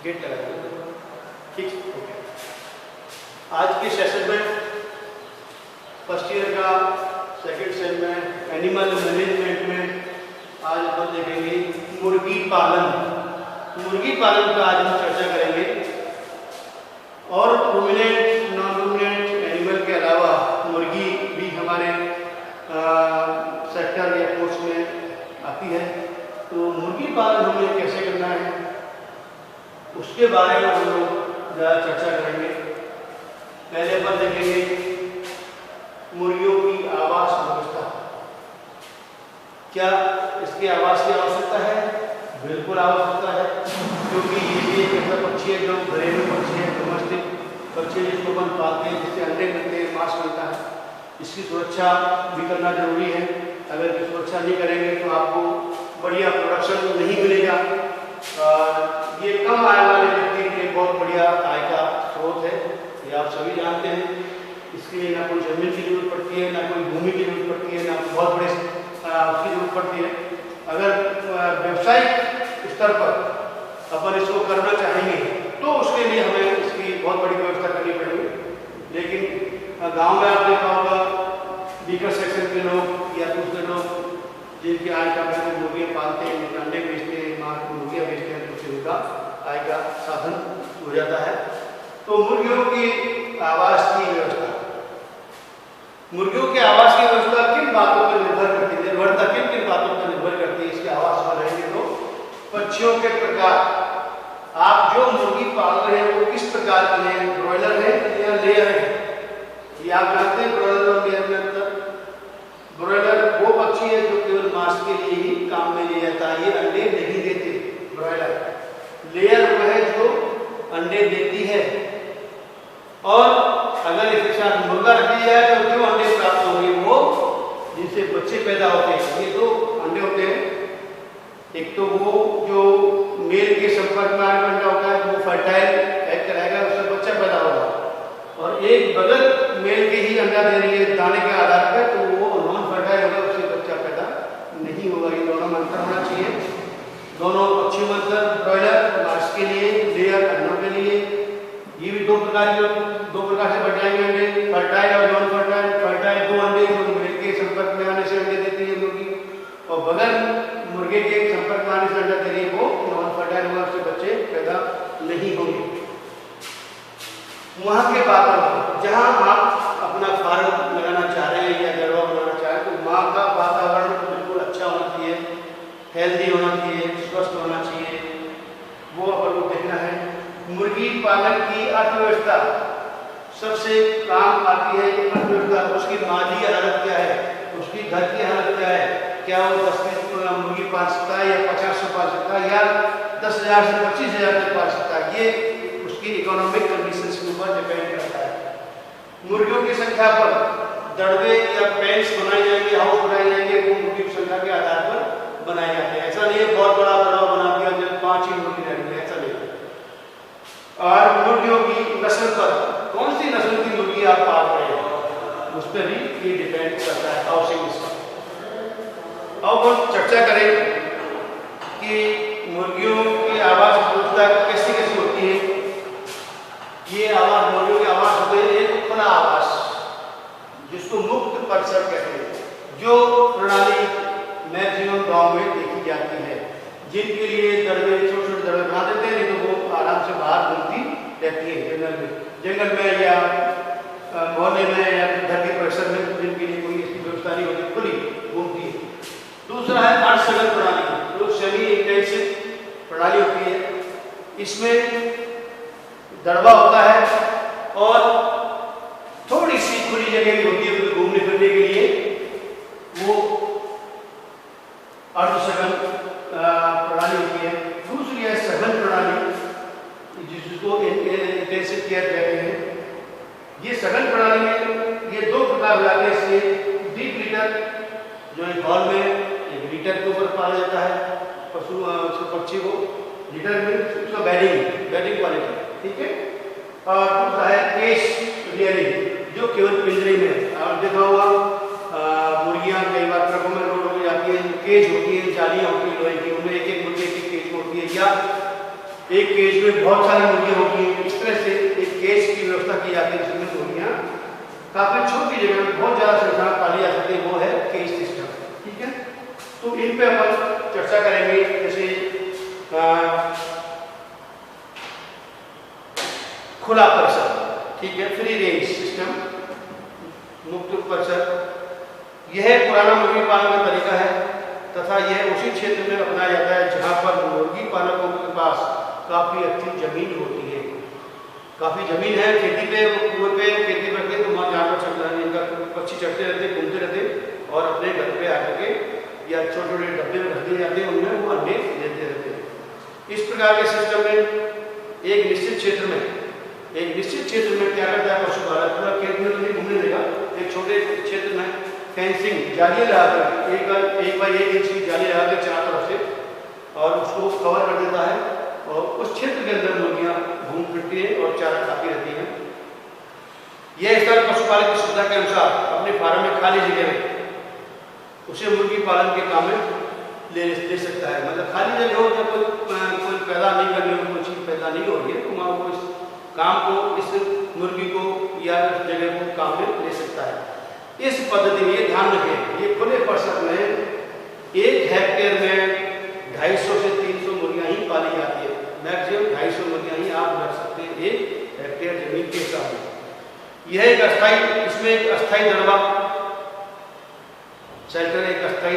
Gate लगा ठीक हो गया। आज के सेशन में फर्स्ट ईयर का सेकंड सेशन में एनिमल मैनेजमेंट में आज अपन देखेंगे मुर्गी पालन। मुर्गी पालन पर आज हम चर्चा करेंगे और रूमिनेंट नॉन रूमिनेंट एनिमल के अलावा मुर्गी भी हमारे सेक्टर या कोर्स में आती है। तो मुर्गी पालन हमें कैसे करना है उसके बारे में हम लोग ज़्यादा चर्चा करेंगे। पहले अपन देखेंगे मुर्गियों की आवास व्यवस्था। क्या इसके आवास की आवश्यकता है? बिल्कुल आवश्यकता है, क्योंकि ये भी एक ऐसा पक्षी है जो घरेलू पक्षी है, डोमेस्टिक पक्षी जिसको अपन पालते हैं, जिससे अंडे मिलते हैं, मांस मिलता है। इसकी सुरक्षा भी करना जरूरी है। अगर इसकी सुरक्षा नहीं करेंगे तो आपको बढ़िया प्रोडक्शन नहीं मिलेगा। ये कम आय वाले व्यक्ति के लिए बहुत बढ़िया आय का स्रोत है, ये आप सभी जानते हैं। इसके लिए ना कोई जमीन की जरूरत पड़ती है, ना कोई भूमि की जरूरत पड़ती है, ना बहुत बड़े उसकी जरूरत पड़ती है। अगर व्यावसायिक स्तर पर अपन इसको करना चाहेंगे तो उसके लिए हमें इसकी बहुत बड़ी व्यवस्था करनी पड़ेगी। लेकिन गांव में आप देखा होगा वीकर सेक्शन के लोग या दूसरे लोग जिनकी आय का महत्व मुर्गियाँ पालते हैं, अंडे बेचते हैं, मुर्गियाँ बेचते हैं, तो उनका आय का साधन हो जाता है। तो मुर्गियों की आवास की व्यवस्था, मुर्गियों के आवास की व्यवस्था किन बातों पर निर्भर करती है? निर्भरता किन किन बातों पर निर्भर करती है इसके आवास पर रहेंगे? तो पक्षियों के प्रकार, आप जो मुर्गी पाल रहे हैं वो किस प्रकार के हैं? ब्रॉयलर है या लेयर है? ये आप जानते हैं ब्रॉयलर और लेयर में अंतर। ब्रॉयलर वो पक्षी है जो केवल मांस के लिए ही काम में लिया जाता है, ये अंडे नहीं देते ब्रॉयलर। लेयर वह है जो अंडे देती है, और अगर इसके साथ मुर्गा रख दिया जाए तो जो अंडे प्राप्त होंगे वो जिनसे बच्चे पैदा होते हैं, ये दो अंडे होते हैं। एक तो वो जो मेल के संपर्क में आने अंडा होता है, वो फर्टाइल एग कराएगा, उससे बच्चा पैदा होगा। और एक बगल मेल के ही अंडा दे रही है दाने के आधार पर, तो वो नॉन फर्टाइल होगा, उससे बच्चा पैदा नहीं होगा। ये दोनों में अंतर होना चाहिए। दोनों पक्षियों में अंतर, ब्रॉयलर मांस के लिए, लेयर अंडों के लिए। ये भी दो प्रकार से बढ़ जाएंगे अंडे, फर्टाइल और नॉन फर्टाइल। फर्टाइल दो अंडे जो मेल के संपर्क में आने से अंडे देती है मुर्गी, और बगल मुर्गे के संपर्क में आने से अंडा दे रही है वो नॉन फर्टाइल होगा, उससे बच्चे पैदा नहीं होंगे। वहाँ के वातावरण, जहाँ आप अपना फार्म लगाना चाह रहे हैं या गरबा बनाना चाह रहे हैं, तो वहाँ का वातावरण बिल्कुल अच्छा होना चाहिए, हेल्दी होना चाहिए, स्वस्थ होना चाहिए, वो अपन को देखना है। मुर्गी पालन की अर्थव्यवस्था, सबसे काम आती है अर्थव्यवस्था। उसकी माली हालत क्या है, उसकी घर की हालत क्या है, क्या वो 10 मुर्गी पाल सकता है या 50 पाल सकता है या 10,000 से 25,000 तक पाल सकता है, ये उसकी इकोनॉमिक कंडीशंस के ऊपर डिपेंड करता है। मुर्गियों की संख्या पर दड़बे या पेंस बनाए जाएंगे, हाउस बनाए जाएंगे, वो मुर्गी की संख्या के आधार पर बनाए जाते हैं। ऐसा नहीं है बहुत बड़ा दड़बा बना दिया जब 5 ही मुर्गी रहेंगे, ऐसा नहीं। और मुर्गियों की नस्ल पर, कौन सी नस्ल की मुर्गी आप पाल रहे हैं, उस पर भी ये डिपेंड करता है हाउसिंग सिस्टम। अब हम चर्चा करें कि मुर्गियों की आवास व्यवस्था कैसी कैसी होती है। ये आवास, मुर्गियों के आवास होते हैं एक खुला आवास, जिसको मुक्त परिसर कहते हैं, जो प्रणाली मैक्सिमम गांव में देखी जाती है। जिनके लिए दड़बे, छोटे छोटे दड़बे बना देते हैं, नहीं तो वो आराम से बाहर घूमती रहती है जंगल में या मोहल्ले में या घर के परिसर में, जिनके लिए कोई इसकी व्यवस्था नहीं होती, खुली घूमती है। दूसरा है अर्धसघन प्रणाली, जो सेमी इंटेंसिव प्रणाली होती है। इसमें दड़बा होता है और थोड़ी सी खुली जगह भी होती है घूमने फिरने के लिए, वो अर्धसघन प्रणाली होती है। दूसरी है सघन प्रणाली, जिसको इंटेंसिव केयर कहते हैं। ये सघन प्रणाली में ये दो प्रकार हो जाते हैं। इससे डीप लीटर, जो एक हॉल में एक लीटर के ऊपर पाला जाता है पशु, पक्षी को लीटर में, उसका बेडिंग क्वालिटी, ठीक है। और दूसरा है केज रियरिंग, जो केवल पिंजरे में। आप देखा होगा मुर्गियाँ कई बार ट्रकों में लोड हो जाती है, केज होती है, जालियाँ होती है लोहे की, उनमें एक एक मुर्गे की केज होती है, या एक केज में बहुत सारी मुर्गियां होती हैं। इस तरह से एक केज की व्यवस्था की जाती है जिसमें मुर्गियां काफी छोटी जगह में बहुत ज्यादा संख्या में पाली जा सकती है, वो है केज सिस्टम। ठीक है, तो इन पे अपन चर्चा करेंगे। जैसे खुला परिसर, ठीक है, फ्री रेंज सिस्टम, मुक्त परिसर, यह पुराना मुर्गी पालन का तरीका है तथा यह उसी क्षेत्र में अपनाया जाता है जहां पर मुर्गी पालकों के पास काफी अच्छी जमीन होती है। काफी जमीन है, खेती पे, कुएं पे खेती करते तो वहाँ जानवर चलता है, इनका पक्षी चढ़ते रहते, घूमते रहते और अपने घर पे आकर के या छोटे छोटे डब्बे में रख दिए जाते हैं, उनमें वो अंडे देते रहते हैं। इस प्रकार के सिस्टम में एक निश्चित क्षेत्र में क्या करता है पशुपालक, पूरा खेत में तो नहीं घूमने देगा, एक छोटे क्षेत्र में फेंसिंग जाली लगाकर एक बाई 1 इंच की जाली लगा के चारों तरफ से और उसको कवर कर देता है और उस क्षेत्र के अंदर मुर्गियां घूम फिरती हैं और चारा खाती रहती हैं। यह स्थल पशुपालक की सुविधा के अनुसार अपने फार्म में खाली जगह में उसे मुर्गी पालन के काम में ले सकता है। मतलब खाली जगह हो, जब कोई पैदा नहीं करनी हो, कोई चीज पैदा नहीं हो रही है, तो वहाँ वो इस काम को, इस मुर्गी को या इस जगह को काम में ले सकता है। इस पद्धति में ये ध्यान रखें, ये खुले परिसर में 1 हेक्टेयर में 250 से 300 मुर्गियां ही पाली जाती है। मैक्सिमम 250 मुर्गियां ही आप रख सकते हैं 1 हेक्टेयर जमीन के हिसाब से। यह एक अस्थाई, इसमें एक अस्थाई दड़वा शेल्टर, एक अस्थाई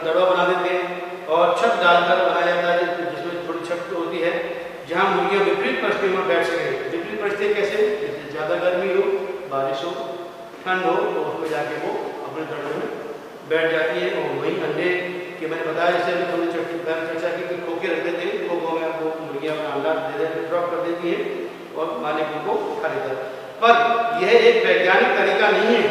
दड़वा बना देते हैं और छत डालकर बनाया जाता है जिसमें थोड़ी छत होती है जहां मुर्गियां विपरीत परिस्थितियों में बैठ सके। विपरीत परिस्थिति कैसे, जैसे ज्यादा गर्मी हो, बारिश हो, ठंड हो, तो उसमें जाके वो अपने दड़वे में बैठ जाती है और वही अंडे कि मैंने बताया, जैसे अभी हमने चर्चा की कि खोखे रख देते हैं, खोखों में वो मुर्गियां अपना अंडा दे देते, ड्रॉप कर देती हैं और मालिक उनको खा लेता है। पर यह एक वैज्ञानिक तरीका नहीं है।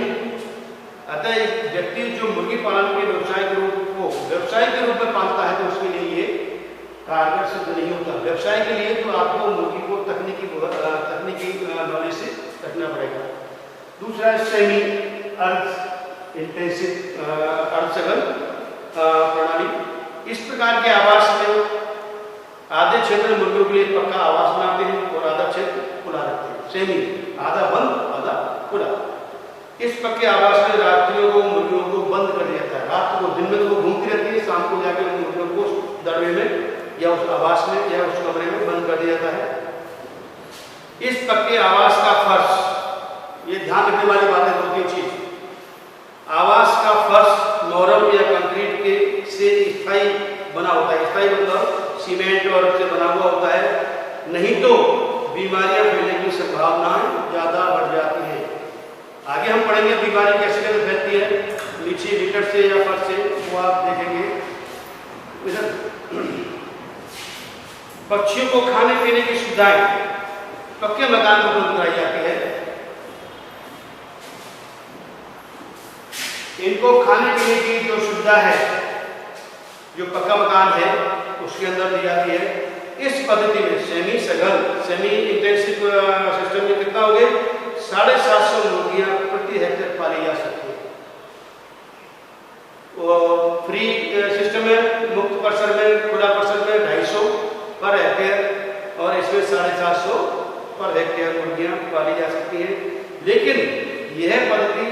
अतः एक व्यक्ति जो मुर्गी पालन के व्यवसाय के रूप में पालता है तो उसके लिए ये कारगर सिद्ध नहीं होता। व्यवसाय के लिए तो आपको मुर्गी को तकनीकी नॉलेज से रखना पड़ेगा। दूसरा, सेमी अर्थ इंटेंसिव अर्धसघन प्रणाली। इस प्रकार के आवास में आधे क्षेत्र मुर्गियों के लिए पक्का आवास बनाते हैं और आधा क्षेत्र खुला रखते हैं। सेमी, आधा बंद आधा खुला। इस पक्के आवास में रात्रियों को मुर्गियों को बंद कर दिया जाता है। रात को, दिन में तो वो घूमती रहती है, शाम को जाकर मुर्गियों को उस दड़वे में या उस आवास में या उस कमरे में बंद कर दिया जाता है। इस पक्के आवास का फर्श, ये ध्यान रखने वाली बात है, 2-3 चीज। आवास का फर्श नॉर्मल या कंक्रीट के से स्थायी बना होता है। स्थायी मतलब सीमेंट और से बना हुआ होता है, नहीं तो बीमारियां फैलने की संभावनाएं ज्यादा बढ़ जाती है। आगे हम पढ़ेंगे बीमारी कैसे फैलती है, नीचे लीटर से या फर्श से, वो आप देखेंगे। इधर पक्षियों को खाने पीने की सुविधाएं पक्के मकान में उपलब्ध कराई जाती है। इनको खाने पीने की जो सुविधा है, जो पक्का मकान है उसके अंदर दी जाती है। इस पद्धति में सेमी इंटेंसिव सिस्टम में कितना हो गए, 750 मुर्गियां प्रति हेक्टेयर पाली जा सकती है। और फ्री सिस्टम में, मुक्त परिसर में, खुला परिसर में 250 पर हेक्टेयर और इसमें 750 पर हेक्टेयर मुर्गियां पाली जा सकती है। लेकिन यह पद्धति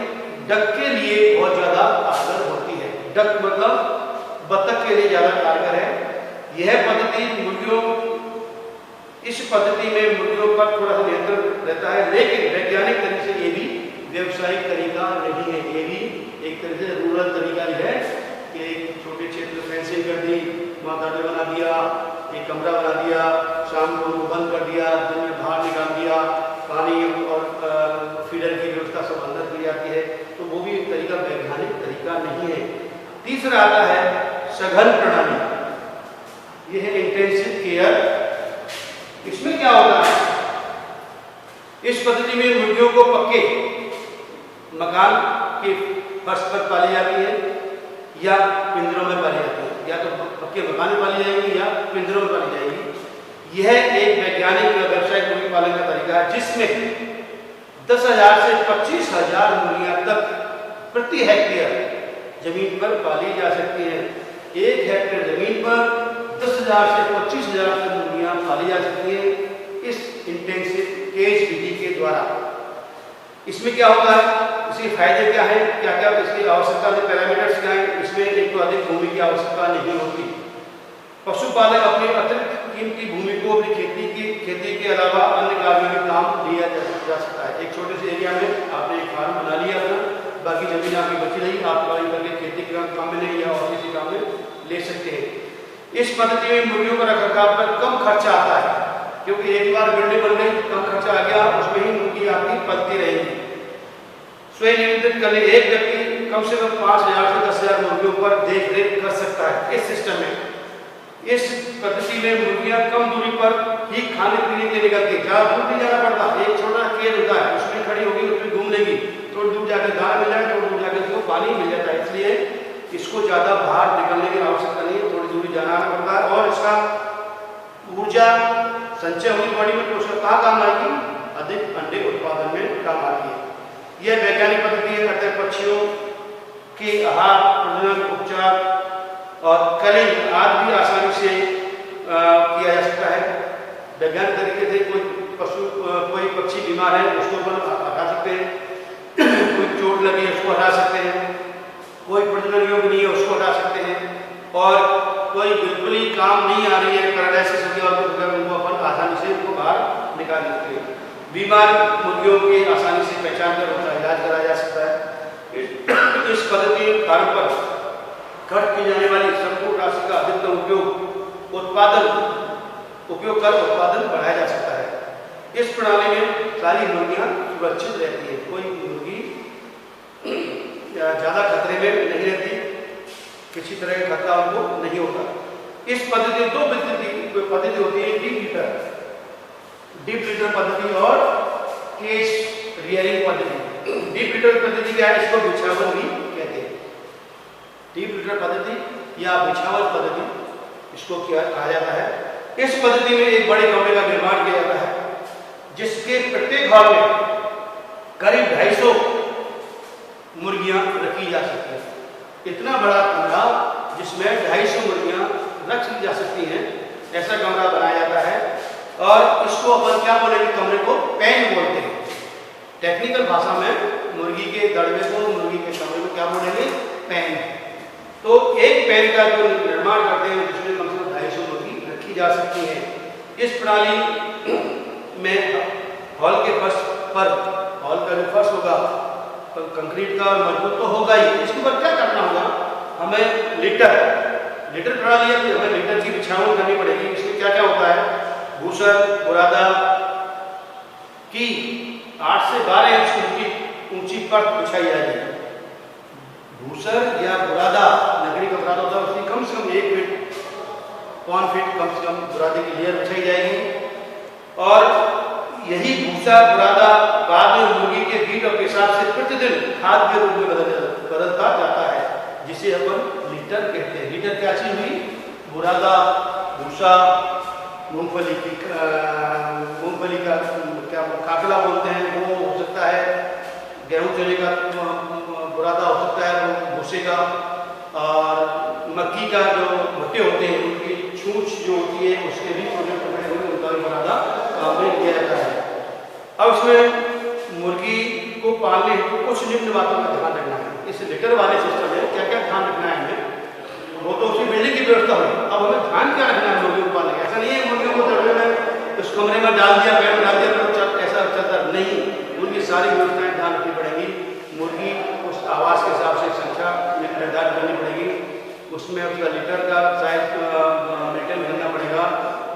डक के लिए बहुत ज्यादा कारगर होती है। डक मतलब बतख के लिए ज्यादा कारगर है। यह पद्धति इस पद्धति में मुर्गियों पर थोड़ा सा नियंत्रण रहता है, लेकिन वैज्ञानिक तरीके से ये भी व्यवसायिक तरीका नहीं है। ये भी एक तरह से रूरल तरीका ही है कि एक छोटे क्षेत्र में फेंसिंग कर दी, वहाँ दरवाजा बना दिया, एक कमरा बना दिया, शाम को उनको बंद कर दिया, दिन में बाहर निकाल दिया, पानी और फीडर की व्यवस्था सब अंदर की जाती है। तो वो भी एक तरीका वैज्ञानिक तरीका नहीं है। तीसरा आता है सघन प्रणाली, ये है इंटेंसिव केयर। इसमें क्या होता है, इस पद्धति में मुर्गियों को पक्के मकान के फर्श पर पाली जाती है या पिंजरों में पाली जाती है, या तो पक्के मकान में पाली जाएगी या पिंजरों में पाली जाएगी। यह एक वैज्ञानिक व्यवसायिक मुर्गी पालन का तरीका है जिसमें 10,000 से 25,000 मुर्गियां तक प्रति हेक्टेयर जमीन पर पाली जा सकती हैं। 1 हेक्टेयर जमीन पर 10,000 से 25,000 मुर्गियां पाली जा सकती है इस इंटेंसिव केज विधि के द्वारा। इसमें क्या होता है, इसके फायदे क्या है, क्या क्या इसकी आवश्यकता के पैरामीटर्स क्या है। इसमें एक तो अधिक भूमि की आवश्यकता नहीं होती। पशुपालक अपनी अतिरिक्त कीमती भूमि को अपनी खेती के अलावा अन्य कार्यों में काम लिया जा सकता है। एक छोटे से एरिया में आपने एक फार्म बना लिया अपना, बाकी जमीन आपकी बची रही, आप पालन करके खेती के काम में नहीं या और किसी काम में ले सकते हैं। इस पद्धति में मुर्गियों का रखरखाव पर कम खर्चा आता है, क्योंकि एक बार बिल्डिंग बन गई, कम खर्चा आ गया, उसमें ही मुर्गी आपकी पलती रहेगी। स्वयं नियंत्रित करने एक व्यक्ति कम से कम 5,000 से 10,000 मुर्गियों पर देख रेख कर सकता है इस सिस्टम में। इस पद्धति में मुर्गियां कम दूरी पर ही खाने पीने के लिए निकलती है, ज्यादा दूर नहीं जाना पड़ता। एक छोटा केज होता है, उसमें खड़ी होगी, उसमें घूम लेगी, थोड़ी दूर जाकर दाना मिल जाए, थोड़ी दूर जाकर उसको पानी मिल जाता है। इसलिए इसको ज्यादा बाहर निकलने की आवश्यकता नहीं है, थोड़ी दूरी जाना पड़ता है। और इसका ऊर्जा संचय होगी बॉडी में, तो उसका कहाँ काम आएगी, अधिक अंडे उत्पादन में काम आती है। यह वैज्ञानिक पद्धति है, अतः पक्षियों के आहार, प्रजनन, उपचार और कलिंग आदि भी आसानी से किया जा सकता है। वैज्ञानिक तरीके से कोई पक्षी बीमार है उसको हटा सकते हैं, कोई चोट लगी है उसको हटा सकते हैं, कोई प्रजनन योग्य नहीं है उसको हटा सकते हैं, और कोई बिल्कुल ही काम नहीं आ रही है, पैरालाइसिस हो गया और उनको अपन आसानी से उनको बाहर निकाल सकते हैं। बीमार मुर्गियों की आसानी से पहचान कर उनका इलाज कराया जा सकता है। इस पद्धति के कारण पर खर्च की जाने वाली संपूर्ण राशि का अधिकतम उपयोग कर उत्पादन बढ़ाया जा सकता है। इस प्रणाली में सारी मुर्गियां सुरक्षित रहती है, कोई मुर्गी ज्यादा खतरे में नहीं रहती, किसी तरह का खतरा उनको नहीं होता। इस पद्धति दो पद्धति होती है, डीप लीटर पद्धति और केज रियरिंग पद्धति। डीप लीटर पद्धति क्या है, इसको बिछावन भी कहते हैं। डीप लीटर पद्धति या बिछावन पद्धति इसको क्या कहा जाता है। इस पद्धति में एक बड़े कमरे का निर्माण किया जाता है, जिसके प्रत्येक हॉल में करीब 250 मुर्गियां रखी जा सकती हैं। इतना बड़ा कमरा जिसमें 250 मुर्गियां रखी जा सकती हैं, ऐसा कमरा बनाया जाता है। और इसको अपन क्या बोलेंगे, कमरे को पेन बोलते हैं। टेक्निकल भाषा में मुर्गी के दड़बे को, मुर्गी के कमरे को क्या बोलेंगे, पेन। तो एक पेन का जो निर्माण करते हैं जिसमें कम से कम 250 मुर्गी रखी जा सकती है। इस प्रणाली में हॉल के फर्श पर, हॉल का जो फर्श होगा तो कंक्रीट का मजबूत तो होगा ही, इसके ऊपर क्या करना होगा, हमें लिटर प्रणाली है, हमें लिटर की बिछावन करनी पड़ेगी। इसमें क्या क्या होता है, भूसर, बुरादा की 8 से 12 इंच की ऊंची परत बिछाई जाएगी। भूसर या बुरादा लकड़ी का बुरादा होता है, उसकी कम से कम 1 फीट, 1 फीट कम से कम बुरादे की लेयर बिछाई जाएगी। और यही भूसा बुरादा बाद में मुर्गी के फीड और पेशाब से प्रतिदिन खाद के रूप में बदलता जाता है, जिसे अपन लीटर कहते हैं। लीटर क्या चीज हुई, बुरादा, भूसा, मूंगफली का क्या काफिला बोलते हैं वो हो सकता है, गेहूं चने का बुरादा हो सकता है वो भूसे का, और मक्की का जो भुट्टे होते हैं उनकी छूछ जो होती है उसके भी छोटे उनका भी बुरादा काम में लिया जाता है। अब इसमें मुर्गी को पालने हेतु कुछ निम्न बातों का ध्यान रखना है। इस लीटर वाले सिस्टम में क्या क्या ध्यान रखना है हमें, वो तो उसकी बिल्डिंग की व्यवस्था हुई। अब हमें ध्यान क्या रखना है मुर्गियों को पालने का, ऐसा नहीं है मुर्गियों को दड़बे में उस कमरे में डाल दिया, पेड़ में डाल दिया तो ऐसा चलता नहीं, उनकी सारी व्यवस्थाएं ध्यान रखनी पड़ेगी। मुर्गी उस आवास के हिसाब से संख्या निर्धारित करनी पड़ेगी, उसमें उसका लीटर का साइज मेंटेन करना पड़ेगा।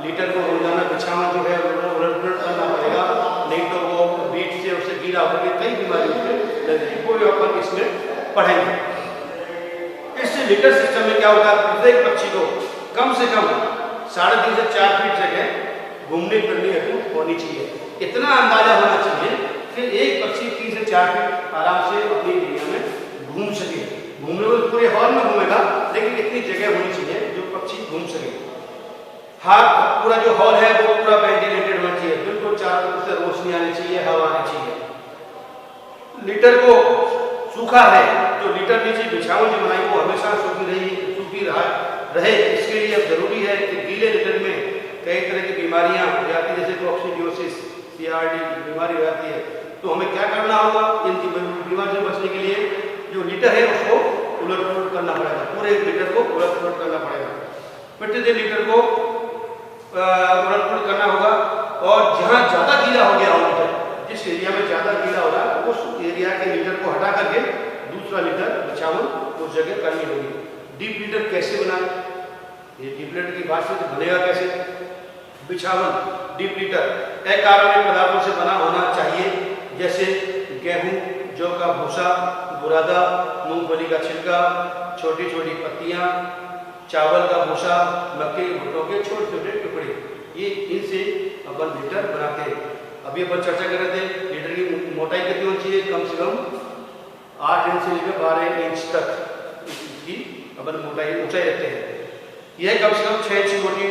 लीटर को रोजाना बिछावन जो है उलट करना पड़ेगा, नहीं तो वो बीच से उससे गिरा होकर कई बीमारी उसमें लगेगी, वो अपन इसमें पढ़ेंगे। इस लीटर सिस्टम में क्या होगा, प्रत्येक पक्षी को कम से कम 3.5 से 4 फीट जगह घूमने फिरने हेतु होनी चाहिए। इतना अंदाजा होना चाहिए कि एक पक्षी 3 से 4 फीट आराम से अपनी एरिया में घूम सके। घूमने को पूरे हॉल में घूमेगा, लेकिन इतनी जगह होनी चाहिए जो पक्षी घूम सके। हाँ, पूरा जो हॉल है वो पूरा वेंटिलेटेड होना चाहिए, बिल्कुल चारों तरफ से रोशनी आनी चाहिए, हवा आनी चाहिए। लीटर को सूखा है तो लीटर नीचे बिछावन जो बनाई वो हमेशा सूखी रहे, इसके लिए अब जरूरी है कि गीले लीटर में कई तरह की बीमारियां हो जाती है, जैसे कोक्सीडियोसिस, CRD बीमारी हो जाती है, तो हमें क्या करना होगा? इन बीमारी से बचने के लिए जो लीटर है उसको उलट पुलट करना पड़ेगा, पूरे लीटर को उलट पुलट करना पड़ेगा। प्रतिदिन लीटर को उलट पुलट करना होगा। और जहाँ ज़्यादा गीला हो गया हो लीटर, जिस एरिया में ज़्यादा गीला हो रहा है उस एरिया के लीटर को हटा करके दूसरा लीटर बिछावन उस जगह करनी होगी। डीप लीटर कैसे बनाए? ये डीप लीटर की बात से तो बनेगा कैसे? बिछावन डीप लीटर अकार्बनिक पदार्थों से बना होना चाहिए, जैसे गेहूं, जौ का भूसा, बुरादा, मूंगफली का छिलका, छोटी छोटी पत्तियां, चावल का भूसा, मक्के के भुट्टों के छोटे छोटे टुकड़े, ये इनसे अपन लीटर बनाते हैं। अभी अपन चर्चा कर रहे थे लीटर की मोटाई कितनी होनी चाहिए? कम से कम 8 इंच से लेकर 12 इंच तक इसकी अपन मोटाई ऊंचाई रखते हैं। यह कम से कम 6 इंच मोटी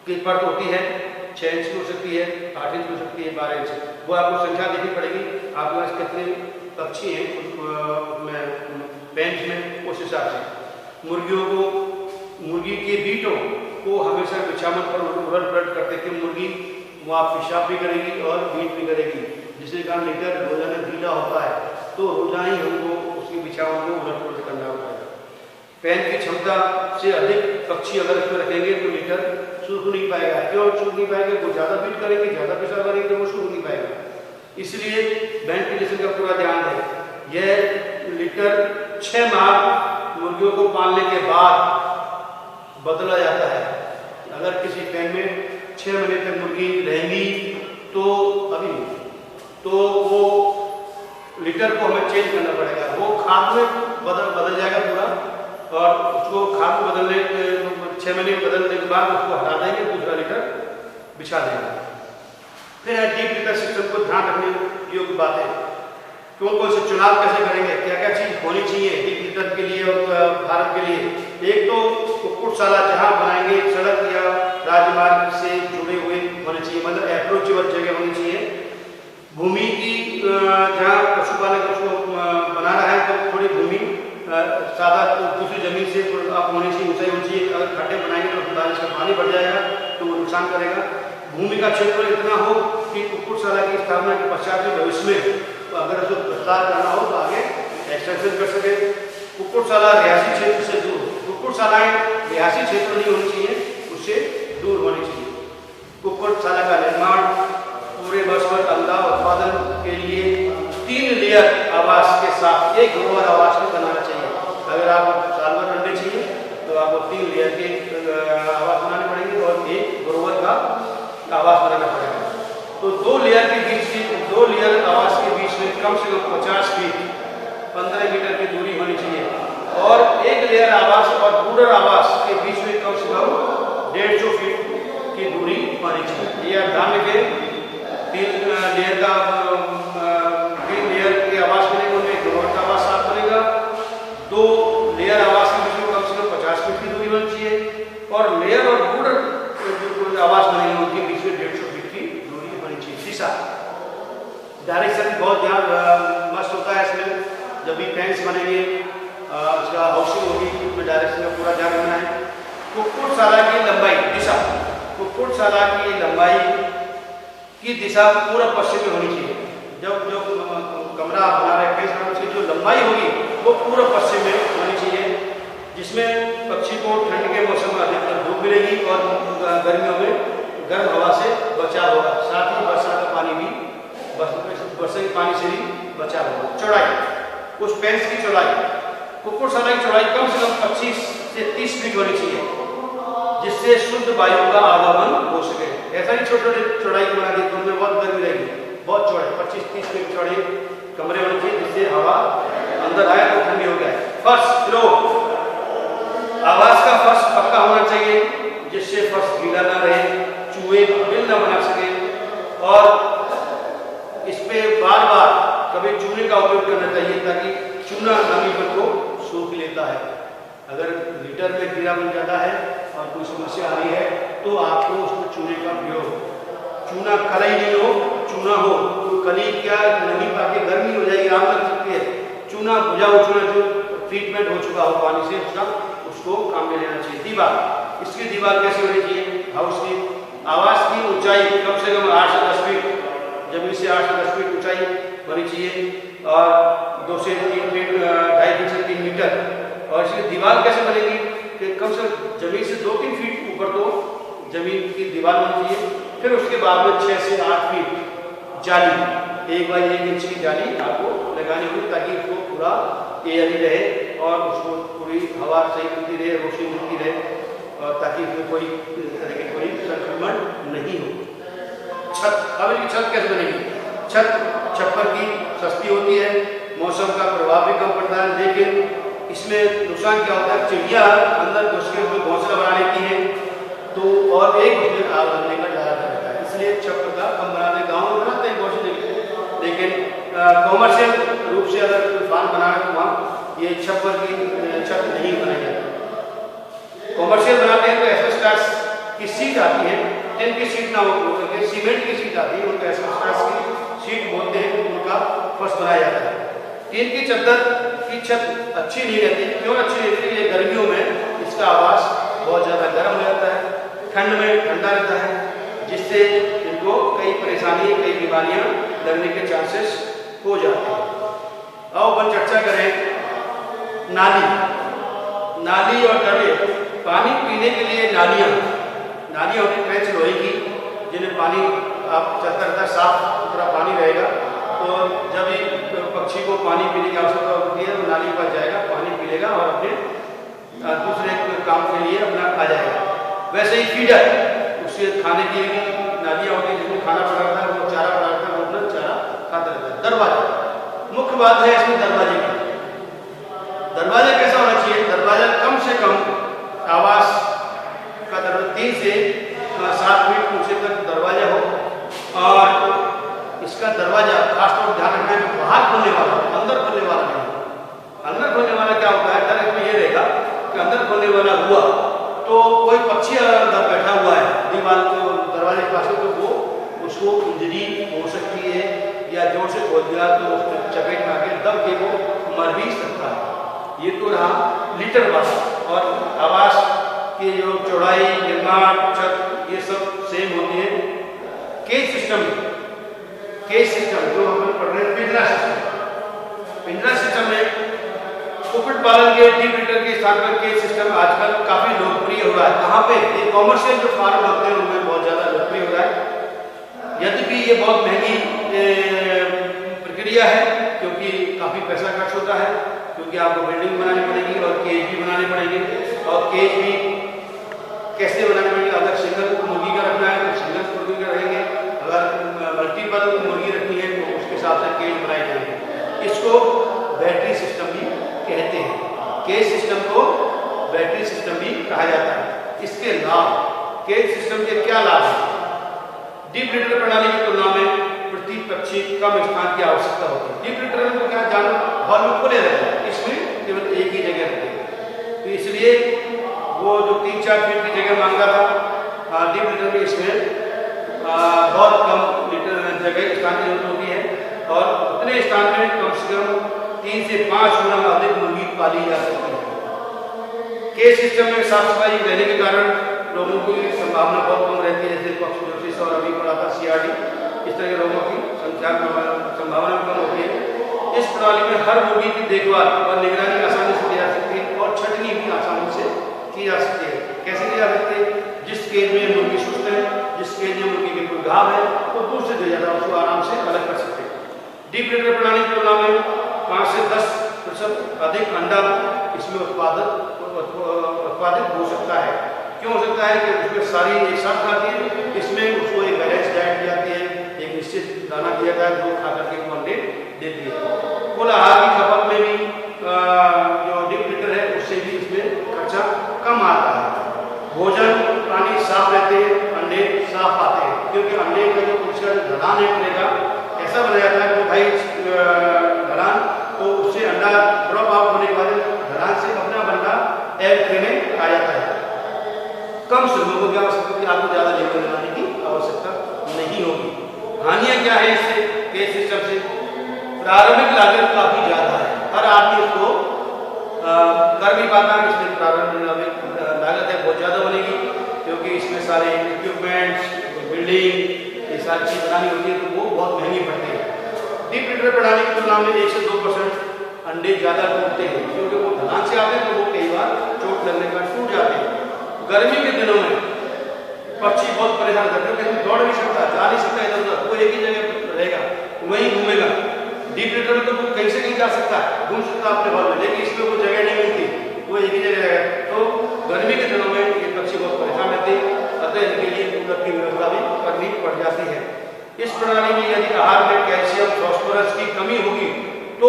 की परत होती है, 6 इंच की हो सकती है, 8 इंच की हो सकती है, 12 इंच, वो आपको संख्या देखनी पड़ेगी। आपके पास कितने पक्षी हैं उसमें बेंच में, उस हिसाब से। मुर्गियों को, मुर्गी के बीटों को हमेशा बिछावन पर उलट पलट करते कि मुर्गी वहाँ पेशाब भी करेगी और बीट भी करेगी, जिसके कारण लीटर रोजाना गीला होता है, तो रोजाना ही हमको उसकी बिछावन को उलट पलट करना होता है। पैन की क्षमता से अधिक पक्षी अगर इसमें रखेंगे तो लीटर सूख नहीं पाएगा। क्यों सूख नहीं पाएगा? वो ज़्यादा बीट करेंगे, ज़्यादा पेशाब करेंगे, वो सूख नहीं पाएगा। इसलिए वेंटिलेशन का पूरा ध्यान है। यह लीटर 6 माह मुर्गियों को पालने के बाद बदला जाता है। अगर किसी पेन में 6 महीने तक मुर्गी रहेंगी तो अभी तो वो लीटर को हमें चेंज करना पड़ेगा। वो खाद में बदल जाएगा पूरा, और उसको खाद में बदलने 6 महीने बदलने के बाद उसको हटा देंगे, दूसरा लीटर बिछा देंगे। फिर है डीप लीटर सिस्टम को ध्यान रखने योग्य बातें। कौन कौन से चुनाव कैसे करेंगे, क्या क्या चीज होनी चाहिए डीप लीटर के लिए और भारत के लिए? एक तो कुक्कुटशाला जहाँ बनाएंगे सड़क या राजमार्ग से जुड़े हुए होने चाहिए, मतलब अप्रोचेबल जगह होनी चाहिए। भूमि की जहाँ पशुपालन उसको बनाना है तो थोड़ी भूमि सादा दूसरी जमीन से आप होनी चाहिए, ऊंचाई होनी चाहिए। अगर खड्डे बनाएंगे तो बारिश का पानी बढ़ जाएगा तो वो नुकसान करेगा। भूमि का क्षेत्र इतना हो कि कुक्कुटशाला की स्थापना के पश्चात में भविष्य में अगर उसको विस्तार करना हो तो आगे एक्सटेंशन कर सके। कुक्कुटशाला रिहायशी क्षेत्र से दूर, कुक्कुटशालाएं रिहायशी क्षेत्र नहीं होनी चाहिए, उससे दूर होनी चाहिए। कुक्कुटशाला का निर्माण पूरे वर्ष भर अंडा उत्पादन के लिए 3 लेयर आवास के साथ एक ग्रोवर आवास में बनाना चाहिए। अगर आप साल भर अंडे चाहिए तो आपको 3 लेयर के आवास बनाने पड़ेंगे और एक ग्रोवर का आवास बनाना पड़ेगा। तो 2 लेयर के बीच की 2 लेयर आवास के बीच में कम से कम 50 फीट 15 मीटर की दूरी होनी चाहिए, और एक लेयर आवास और ब्रूडर आवास के बीच में कम से कम 150 फीट की दूरी होनी चाहिए। यह ध्यान रखें। 3 लेयर के आवास बनेगा, उनमें ग्रोवर का आवास साथ बनेगा। 2 लेयर आवास के बीच में कम से कम 50 फीट की दूरी होनी चाहिए, और लेयर और ब्रूडर आवास बनेंगे उनके बीच में 150 फीट की दूरी होनी चाहिए। शीशा डायरेक्शन बहुत ध्यान मस्त होता है इसमें। जब भी फैंस बनेंगे उसका हाउसिंग होगी, उसमें डायरेक्शन का पूरा ध्यान रखना है। कुक्कुटशाला की लंबाई दिशा, कुक्कुटशाला की लंबाई की दिशा पूर्व पश्चिम में होनी चाहिए। जब जो कमरा बना रहे हैं उसकी जो लंबाई होगी वो पूर्व पश्चिम में होनी चाहिए, जिसमें पक्षी को ठंड के मौसम में अधिकतर धूप मिलेगी और गर्मियों में गर्म हवा से बचाव होगा। साथ ही बरसात का पानी भी, वर्षा के पानी से भी बचाव होगा। चौड़ाई, उस पेंस की चौड़ाई, कुक्कुटशाला की चौड़ाई कम से कम 25 से 30 फीट होनी चाहिए, जिससे शुद्ध वायु का आगमन हो सके। ऐसा ही छोटे छोटे चौड़ाई बना दी तो उनमें बहुत गर्मी रहेगी। बहुत चौड़ाई 25-30 फीट चौड़े कमरे होने चाहिए, जिससे हवा अंदर आए तो ठंडी हो जाए। फर्श फ्लोर, आवास का फर्श पक्का होना चाहिए, जिससे फर्श गीला ना रहे, चूहे बिल न बना सके, और इस पे बार बार कभी चूने का उपयोग करना चाहिए ताकि चूना नमीपन को सोख लेता है। अगर लीटर में गिरावट ज़्यादा है और कोई समस्या आ रही है तो आपको उसमें चूने का प्रयोग, चूना कलई नहीं हो, चूना हो तो कली क्या नमी पाके गर्मी हो जाएगी, आग लग सकती है। चूना बुझाऊ चूना जो ट्रीटमेंट हो चुका हो पानी से उसका, उसको काम में लेना चाहिए। दीवार, इसकी दीवार कैसी होनी चाहिए? हाउस की आवास की ऊंचाई कम से कम 8 से 10 फीट, जमीन से 8 से 10 फीट ऊंचाई होनी चाहिए और 2 से 3 फीट, 2.5 फीट से 3 मीटर। और इसकी दीवार कैसे बनेगी कि कम से कम जमीन से 2-3 फीट ऊपर तो जमीन की दीवार होनी चाहिए। फिर उसके बाद में 6 से 8 फीट जाली, 1 बाई 1 इंच की जाली आपको लगानी होगी ताकि उसको पूरा एयर रहे और उसको पूरी हवा सही मिलती रहे, रोशनी मिलती रहे और ताकि उसमें कोई तरह की कोई संक्रमण नहीं हो। छत, अब इसकी छत कैसे बनेगी? छत छप्पर की सस्ती होती है, मौसम का प्रभाव भी कम पड़ता है, लेकिन इसमें नुकसान क्या होता है, चिड़िया अंदर घुस के उसमें घोंसला बना लेती है तो और एक उसमें आग लगने का डर रहता है। इसलिए छप्पर का कम बनाते, गाँव में बनाते हैं घोंसले, लेकिन कॉमर्शियल रूप से अगर कोई फार्म बना है तो वहाँ ये छप्पर की छत नहीं बनाई जाती। कॉमर्शियल बनाते हैं तो एस्बेस्टॉस की सीट आती है, टिन की सीट ना हो करके सीमेंट की सीट आती है, उनका एस्बेस्टॉस की सीट बोलते हैं, उनका फर्श बनाया जाता है। टिन की चद्दर की छत अच्छी नहीं रहती। क्यों अच्छी नहीं रहती? ये गर्मियों में इसका आवास बहुत ज़्यादा गर्म हो जाता है, ठंड में ठंडा रहता है, जिससे इनको कई परेशानी, कई बीमारियां लगने के चांसेस हो जाते हैं। आओ अपन चर्चा करें नाली और डबे। पानी पीने के लिए नालियाँ होती, ट्रेंच लोहे की, जिन्हें पानी आप चलता रहता है, साफ सुथरा पानी रहेगा तो जब भी पक्षी को पानी पीने की आवश्यकता होती है तो नाली पर जाएगा, पानी पी लेगा और अपने दूसरे काम के लिए अपना आ जाएगा। वैसे ही फीडर, उसके खाने की भी नालियाँ होती है, जिसमें खाना पड़ता है, वो चारा पड़ता है, वो अपना चारा खाता रहता है। दरवाजा, मुख्य बात है इसमें दरवाजे की। दरवाजा कैसा होना चाहिए? दरवाजा कम से कम आवास का दरवाजा 3 से 7 फीट ऊंचे तक दरवाजा हो और इसका दरवाजा खासतौर ध्यान रखना है कि बाहर खुलने वाला, अंदर खुलने वाला नहीं। अंदर खुलने वाला क्या होता है? डर इसमें ये रहेगा कि अंदर खुलने वाला हुआ तो कोई पक्षी अंदर बैठा हुआ है दीवार को दरवाजे के पास, तो वो उसको इंजरी हो सकती है या जोर से खोल दिया तो उसमें चपेट में आके दब के वो मर भी सकता है। ये तो रहा लीटर वाला। और आवास की जो चौड़ाई, निर्माण, छत, ये सब सेम होती है। केज सिस्टम जो हम पढ़ रहे हैं, पिंजरा सिस्टम में कुक्कुट पालन के डीप लिटर के स्थान पर केज सिस्टम आजकल काफी लोकप्रिय हो रहा है। कहाँ पे? ये कॉमर्शियल जो फार्म होते हैं उनमें बहुत ज्यादा लोकप्रिय हो रहा है। यद्यपि ये बहुत महंगी प्रक्रिया है क्योंकि काफी पैसा खर्च होता है, क्योंकि आपको बिल्डिंग बनानी पड़ेगी और केज भी बनाने पड़ेंगे। और केज भी कैसे बनाने पड़ेंगे? अगर सिंगल मुर्गी का रखना है तो सिंगल मुर्गी का रहेंगे, अगर मल्टीपल मुर्गी रखनी है तो उसके हिसाब से केज बनाए जाएंगे। इसको बैटरी सिस्टम भी कहते हैं। केज सिस्टम को बैटरी सिस्टम भी कहा जाता है। इसके लाभ, केज सिस्टम के क्या लाभ हैं? डीप लिटर प्रणाली की तुलना में प्रति पक्षी कम स्थान की आवश्यकता होती है। डीप लिटर में तो क्या जानवर हॉल में खुले रहते हैं, इसमें केवल एक ही जगह रहती है, तो इसलिए वो जो 3-4 फीट की जगह मांगा था डीप लिटर में, इसमें बहुत कम लीटर जगह स्थान की जरूरत होती है और उतने स्थान में कम से कम 3 से 5 गुना अधिक मुर्गी पाली जा सकती है। केज सिस्टम में साफ सफाई रहने के कारण लोगों की संभावना बहुत कम रहती है, जैसे कॉक्सिडियोसिस और अभी पड़ा था CRD, इस तरह के रोगों की संभावना कम होती है। इस प्रणाली में हर मुर्गी की देखभाल और निगरानी आसानी से की जा सकती है और छटनी भी आसानी से की जा सकती है। कैसे की जा सकती है? जिस केज में मुर्गी सुस्त है, जिस केज में मुर्गी के कोई घाव है, तो दूर से जो जाता है उसको आराम से अलग कर सकते हैं। डीप लिटर प्रणाली की तुलना में 5 से 10% अधिक अंडा इसमें उत्पादित हो सकता है। क्यों हो सकता है? कि उसमें सारी एक साथ खाती है, इसमें उसको एक बैलेंस डाइट दी जाती है, एक निश्चित दाना दिया जाता है जो खा करके वो अंडे देती है। कुल आहार की खपत में भी जो डीप लिटर है उससे भी इसमें खर्चा कम आता है। भोजन पानी साफ रहते हैं, अंडे साफ आते हैं, क्योंकि अंडे का जो उसका ढलान है अंडे का ऐसा बनाया जाता है कि भाई ढलान, तो उससे अंडा ड्रॉप आउट होने के बाद ढलान से अपना बंदा एयर ट्रे में आ जाता है। कम श्रमिकों की आवश्यकता होती है, आपको ज्यादा लेबर लगाने की आवश्यकता नहीं होगी। हानियां क्या है इससे, केज सिस्टम से? प्रारंभिक लागत काफी ज्यादा है, हर आदमी उसको कर नहीं पाता, इसलिए प्रारंभिक लागत है बहुत ज्यादा बनेगी। क्योंकि इसमें सारे इक्विपमेंट्स, बिल्डिंग, ये सारी चीज़ बनानी होती है, तो वो बहुत महंगी पड़ती है। डीप लीटर प्रणाली की तुलना में 1 से 2% अंडे ज़्यादा टूटते हैं, क्योंकि वो ढलान से आते हैं तो वो कई बार चोट लगने का टूट जाते हैं। गर्मी के दिनों में पक्षी बहुत परेशान करते हैं, कहीं दौड़ नहीं सकता, जा नहीं सकता इधर उधर, वो एक ही जगह रहेगा, वहीं घूमेगा। डीप लीटर में तो वो कहीं से कहीं जा सकता है, घूम सकता है अपने हॉल में, लेकिन इसमें वो जगह नहीं मिलती, वो एक ही जगह रहेगा। तो गर्मी के दिनों में ये पक्षी बहुत परेशान रहते हैं, अतः इनके लिए कूलर की व्यवस्था भी करनी पड़ जाती है। इस प्रणाली में यदि आहार में कैल्शियम, फास्फोरस की कमी होगी तो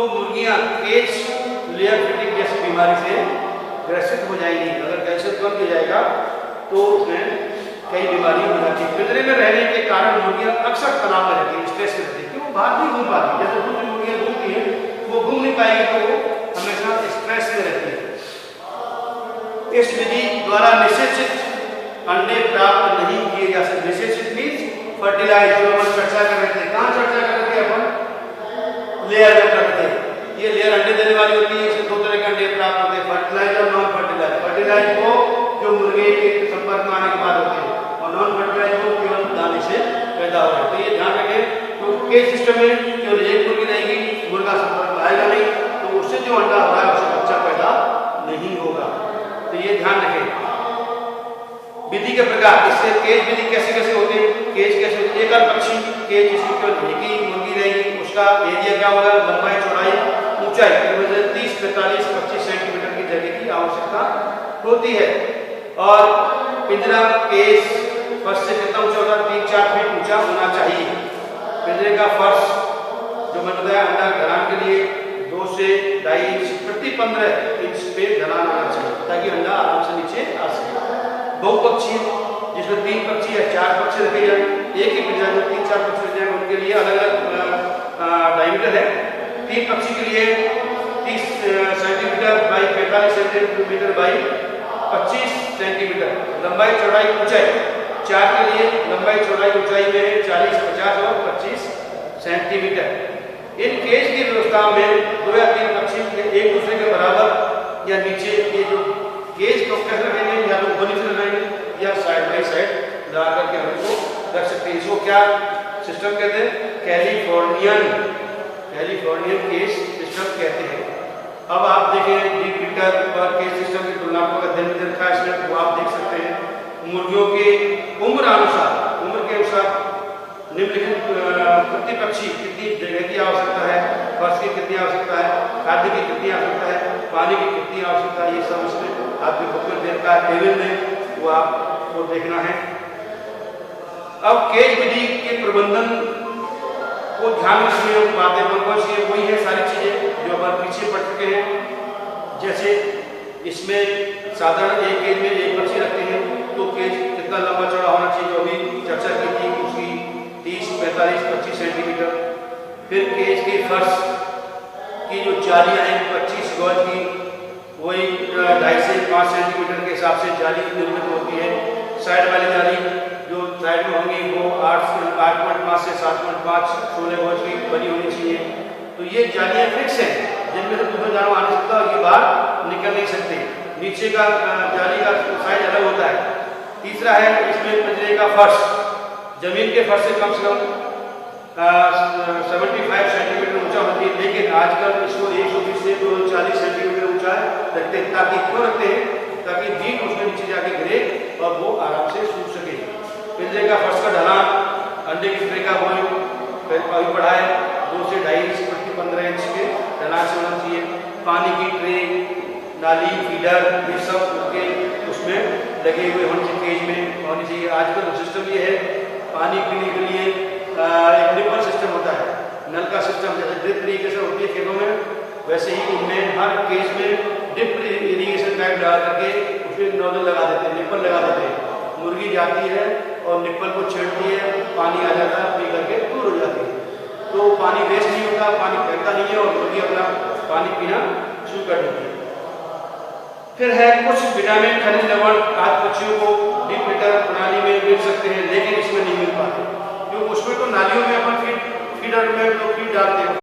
मुर्गियां केज लेयर फिटिंग जैसी बीमारी से ग्रसित हो जाएंगी। अगर कैल्शियम कम किया जाएगा तो उसमें कई बीमारियां हो जाती हैं। पिंजरे में रहने के कारण मुर्गियां अक्सर तनाव में रहती हैं, स्ट्रेस में रहती है, क्योंकि वो बाहर नहीं घूम पाती। जैसे दूसरी मुर्गियां घूमती हैं, वो घूम नहीं पाएगी तो वो हमेशा स्ट्रेस में रहती है। इस विधि द्वारा निषेचित अंडे प्राप्त नहीं किए जा सकते। निषेचित मीन्स फर्टिलाइज, जो हम चर्चा कर रहे थे। कहाँ चर्चा कर रहे थे अपन? लेयर में कर रहे थे। ये लेयर अंडे देने वाली होती है, इसमें 2 तरह के अंडे प्राप्त होते हैं, फर्टिलाइज और नॉन फर्टिलाइज। फर्टिलाइज वो जो मुर्गे के संपर्क में आने के बाद होते हैं, और नॉन फर्टिलाइज वो केवल दाने से पैदा हो रहे हैं। तो ये ध्यान रखें, तो केज सिस्टम में केवल एक मुर्गी रहेगी, मुर्गा संपर्क में आएगा नहीं, तो उससे जो अंडा हो रहा है उससे बच्चा पैदा नहीं होगा। तो ये ध्यान रखें। विधि के प्रकार, इससे केज विधि कैसे कैसे होते हैं? केज कैसे होते हैं? एकल पक्षी केज, जिसमें केवल एक ही मुर्गी रहेगी, उसका एरिया क्या होगा? लंबाई, चौड़ाई, ऊंचाई 30, 45, 25 सेंटीमीटर की जगह की आवश्यकता होती है। और पिंजरा केज फर्श से कितना ऊंचा होगा? 3-4 फीट ऊंचा होना चाहिए। पिंजरे का फर्श जो मैं बताया अंडा ढलान के लिए 2 से 2.5 इंच प्रति 15 इंच पे ढलान आना चाहिए, ताकि अंडा आराम से नीचे आ सके। बहुपक्षी, जिसमें 3 पक्षी या 4 पक्षी रखे जाए, एक ही पिंजरा में 3-4 पक्षी रखे जाए, उनके लिए अलग अलग डायमीटर है। 3 पक्षी के लिए 30 centimetre by 45 centimetre by 25 centimetre लंबाई, चौड़ाई, ऊंचाई। 4 के लिए लंबाई, चौड़ाई, ऊंचाई में है 40, 50 और 25 सेंटीमीटर। इन केज की व्यवस्था में 2 या 3 पक्षी एक दूसरे के बराबर या नीचे, ये जो केज को कैसे रखेंगे, या तो ऊपर नीचे लगाएंगे या साइड बाई साइड लगा करके हम इसको रख सकते हैं। इसको क्या सिस्टम कहते हैं? कैलिफोर्नियन केज सिस्टम कहते हैं। अब आप देखें डीप लीटर और केज सिस्टम की तुलना को अगर दिन रखा है इसमें, तो आप देख सकते हैं मुर्गियों के उम्र के अनुसार निम्नलिखित प्रति पक्षी कितनी जगह की आवश्यकता है, फर्श की कितनी आवश्यकता है, खाद्य की कितनी आवश्यकता है, पानी की कितनी आवश्यकता है, ये सब इसमें आपके बुक में देख का टेबल में वो आपको देखना है। अब केज विधि के प्रबंधन को ध्यान रखने वाली बातें कौन सी है? वही है सारी चीजें जो अपन पीछे पढ़ चुके हैं। जैसे इसमें साधारण एक केज में एक पक्षी रखते हैं, तो केज कितना लंबा चौड़ा होना चाहिए, जो अभी चर्चा की थी, उसकी 30, 45, 25 सेंटीमीटर। फिर केज के फर्श की जो जालियां हैं 25 गज की, वही 2.5 से 5 सेंटीमीटर के हिसाब से जाली निर्मित होती है। साइड वाली जाली जो साइड में होंगी वो 8.5 से 7.5 16 गज की बनी होनी चाहिए। तो ये जालियां फिक्स हैं, जिनमें से दूसरा जानवर आ नहीं सकता और ये बाहर निकल नहीं सकते। नीचे का जाली का साइज अलग होता है। तीसरा है इसमें पिंजरे का फर्श जमीन के फर्श से कम 75 सेंटीमीटर ऊंचा होती है, लेकिन आजकल इसको 120 से 240 सेंटीमीटर ऊंचा रखते हैं। ताकि क्यों रखते हैं? ताकि बीट उसके नीचे जाके गिरे और वो आराम से सूख सके। पिंजरे का फर्श का ढलान अंडे की ट्रे का वॉल्यूम बढ़ा है 2 से 2.5 इंच प्रति 15 इंच के ढलान से होना चाहिए। पानी की ट्रे, नाली, फीडर, ये सब उसके उसमें लगे हुए होने चाहिए, केज में होनी चाहिए। आजकल सिस्टम ये है, पानी पीने के लिए एक निपल सिस्टम होता है, नल का सिस्टम, जैसे ड्रिप इरीगेशन होती है खेतों में, वैसे ही इनमें हर केज में ड्रिप इरीगेशन पाइप लगा करके उसमें नोजल लगा देते हैं, निप्पल लगा देते हैं। मुर्गी जाती है और निप्पल को छेड़ती है, पानी आ जाता है, पी करके दूर हो जाती है। तो पानी वेस्ट नहीं होता, पानी फेंकता नहीं है और मुर्गी अपना पानी पीना शुरू कर देती है। फिर है कुछ विटामिन, खनिज लवण आज पक्षियों को डीप लीटर प्रणाली में मिल सकते हैं, लेकिन इसमें नहीं मिल पाते, क्योंकि उसमें तो नालियों में अपन फीडर में तो फीड डालते हैं।